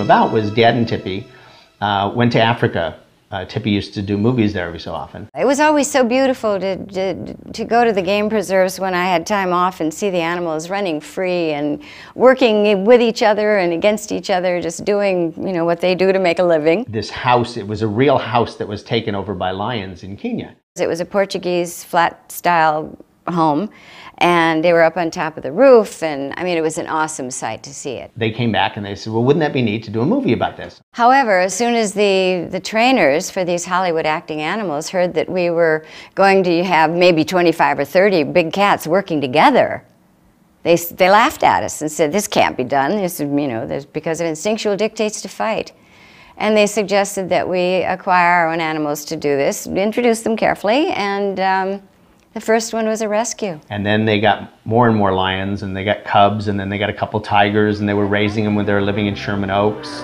about was Dad and Tippy went to Africa. Tippy used to do movies there every so often. It was always so beautiful to go to the game preserves when I had time off and see the animals running free and working with each other and against each other, just doing, you know, what they do to make a living. This house, it was a real house that was taken over by lions in Kenya. It was a Portuguese flat-style home, and they were up on top of the roof, and I mean, it was an awesome sight to see it. They came back and they said, well, wouldn't that be neat to do a movie about this? However, as soon as the trainers for these Hollywood acting animals heard that we were going to have maybe 25 or 30 big cats working together, they laughed at us and said, this can't be done. This, you know, because of instinctual dictates to fight. And they suggested that we acquire our own animals to do this, introduce them carefully, and the first one was a rescue. And then they got more and more lions, and they got cubs, and then they got a couple tigers, and they were raising them when they were living in Sherman Oaks.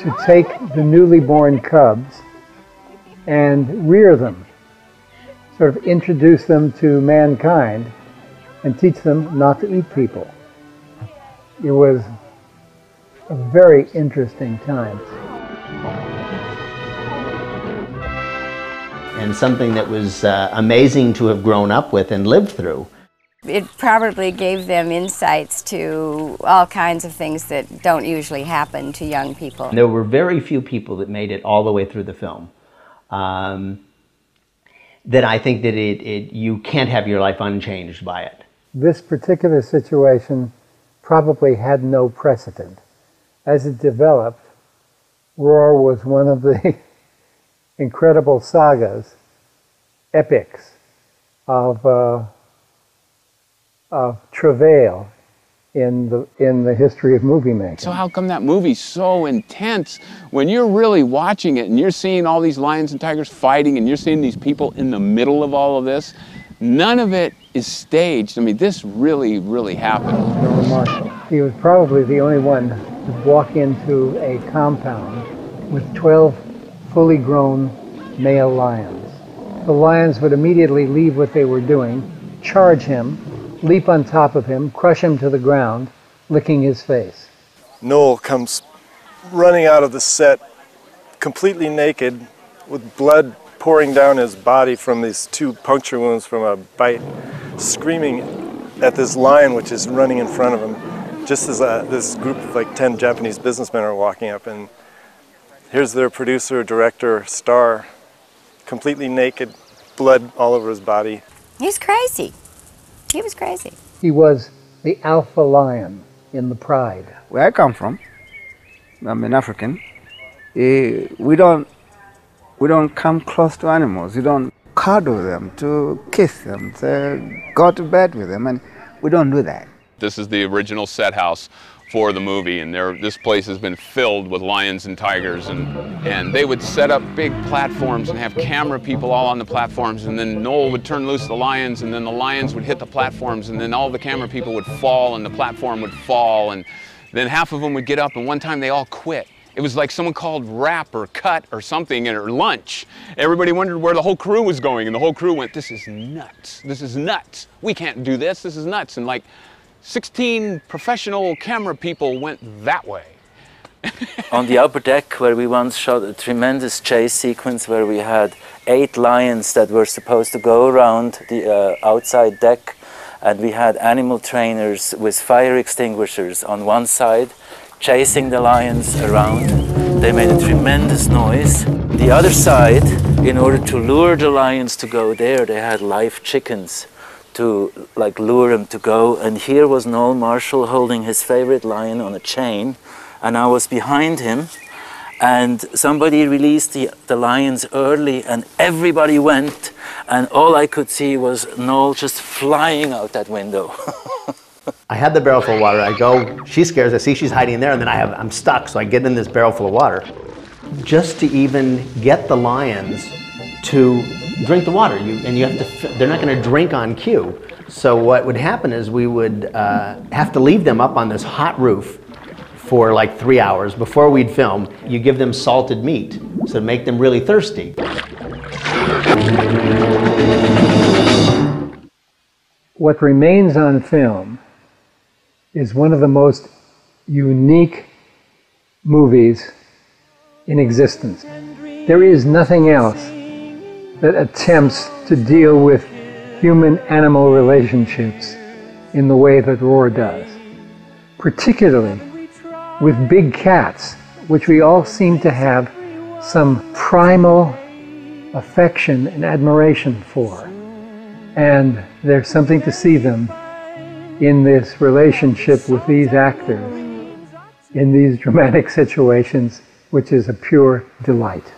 To take the newly born cubs and rear them, sort of introduce them to mankind and teach them not to eat people. It was a very interesting time. And something that was amazing to have grown up with and lived through. It probably gave them insights to all kinds of things that don't usually happen to young people. There were very few people that made it all the way through the film. That I think that you can't have your life unchanged by it. This particular situation probably had no precedent. As it developed, Roar was one of the incredible sagas, epics of travail in the history of movie making. So how come that movie's so intense when you're really watching it and you're seeing all these lions and tigers fighting and you're seeing these people in the middle of all of this? None of it is staged. I mean, this really, really happened. Norman Marshall. He was probably the only one to walk into a compound with 12 fully grown male lions. The lions would immediately leave what they were doing, charge him, leap on top of him, crush him to the ground, licking his face. Noel comes running out of the set completely naked with blood pouring down his body from these 2 puncture wounds from a bite, screaming at this lion which is running in front of him, just as this group of like 10 Japanese businessmen are walking up, and here's their producer, director, star, completely naked, blood all over his body. He's crazy. He was crazy. He was the alpha lion in the pride. Where I come from, I'm an African, we don't come close to animals. We don't cuddle them, to kiss them, to go to bed with them, and we don't do that. This is the original set house for the movie, and this place has been filled with lions and tigers, and they would set up big platforms and have camera people all on the platforms, and then Noel would turn loose the lions, and then the lions would hit the platforms, and then all the camera people would fall, and the platform would fall, and then half of them would get up, and one time they all quit. It was like someone called wrap or cut or something, or lunch. Everybody wondered where the whole crew was going, and the whole crew went, this is nuts. This is nuts. We can't do this. This is nuts. And like 16 professional camera people went that way. On the upper deck, where we once shot a tremendous chase sequence where we had 8 lions that were supposed to go around the outside deck, and we had animal trainers with fire extinguishers on one side chasing the lions around. They made a tremendous noise. The other side, in order to lure the lions to go there, they had live chickens to like lure them to go. And here was Noel Marshall holding his favorite lion on a chain, and I was behind him, and somebody released the lions early, and everybody went, and all I could see was Noel just flying out that window. I had the barrel full of water. I go, she scares, I see she's hiding there, and then I'm stuck, so I get in this barrel full of water. Just to even get the lions to drink the water, they're not going to drink on cue. So what would happen is we would have to leave them up on this hot roof for like 3 hours before we'd film. You give them salted meat, so to make them really thirsty. what remains on film is one of the most unique movies in existence. There is nothing else that attempts to deal with human-animal relationships in the way that Roar does, particularly with big cats, which we all seem to have some primal affection and admiration for. And there's something to see them in this relationship with these actors, in these dramatic situations, which is a pure delight.